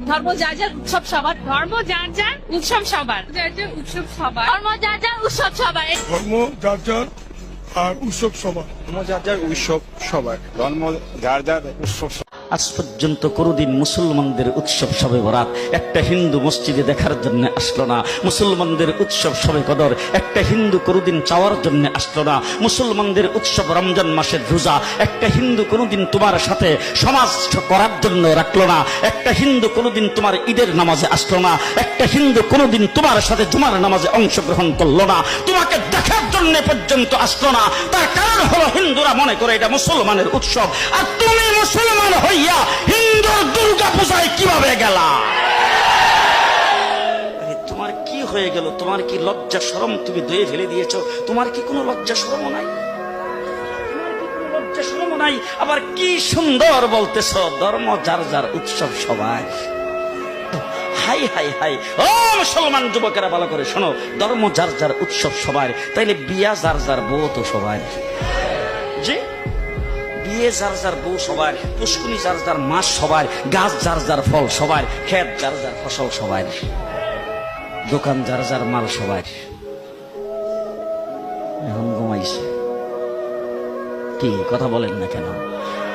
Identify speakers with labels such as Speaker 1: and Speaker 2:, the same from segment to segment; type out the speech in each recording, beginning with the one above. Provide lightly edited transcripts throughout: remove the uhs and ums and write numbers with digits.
Speaker 1: ধর্ম যার যার উৎসব সবার,
Speaker 2: ধর্ম যার যার উৎসব সবার,
Speaker 1: যার যার উৎসব সবার,
Speaker 2: ধর্ম যার যার উৎসব সবার।
Speaker 3: ধর্ম যার যার আর উৎসব সবার।
Speaker 4: ধর্ম যার যার উৎসব সবার। ধর্ম যার যার উৎসব।
Speaker 5: আজ পর্যন্ত কোনোদিন মুসলমানদের উৎসব শবে বরাত একটা হিন্দু মসজিদে দেখার জন্য আসলো না। মুসলমানদের উৎসব শবে কদর একটা হিন্দু কোনোদিন চাওয়ার জন্য আসলো না। মুসলমানদের উৎসব রমজান মাসের রোজা একটা হিন্দু কোনোদিন তোমার সাথে সমাজ করার জন্য রাখলো না। একটা হিন্দু কোনোদিন তোমার ঈদের নামাজে আসলো না। একটা হিন্দু কোনোদিন তোমার সাথে জুমার নামাজে অংশগ্রহণ করলো না। তোমাকে দেখার জন্য পর্যন্ত আসলো না। তার কারণ হলো হিন্দুরা মনে করে এটা মুসলমানের উৎসব, আর তুমি মুসলমান হইয়া হিন্দুর দুর্গা পূজায় কিভাবে গেলা? তোমার কি হয়ে গেল? তোমার কি লজ্জা শরম তুমি ধুয়ে ফেলে দিয়েছো? তোমার কি কোনো লজ্জা শরম নাই? লজ্জা শরম নাই? আবার কি সুন্দর বলতেছ, ধর্ম যার যার উৎসব সবাই। হাই হাই হাই, ও মুসলমান যুবকেরা ভালো করে শোনো, ধর্ম যার যার উৎসব সবার, তাইলে বিয়া যার যার বউ তো সবার। জি, বিয়ে যার যার বউ সবার, পুষ্কুনি যার যার মাস সবার, গাছ যার যার ফল সবার, ক্ষেত যার যার ফসল সবার, দোকান যার যার মাল সবার। এখন ঘুমাইছে কি কথা বলেন না কেন?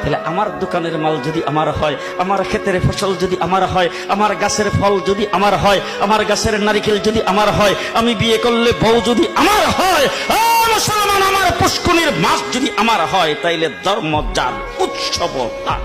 Speaker 5: তাহলে আমার দোকানের মাল যদি আমার হয়, আমার ক্ষেতের ফসল যদি আমার হয়, আমার গাছের ফল যদি আমার হয়, আমার গাছের নারিকেল যদি আমার হয়, আমি বিয়ে করলে বউ যদি আমার হয়, মুসলমান আমার পুষ্কুনির মাছ যদি আমার হয়, তাইলে ধর্ম যার উৎসব তার।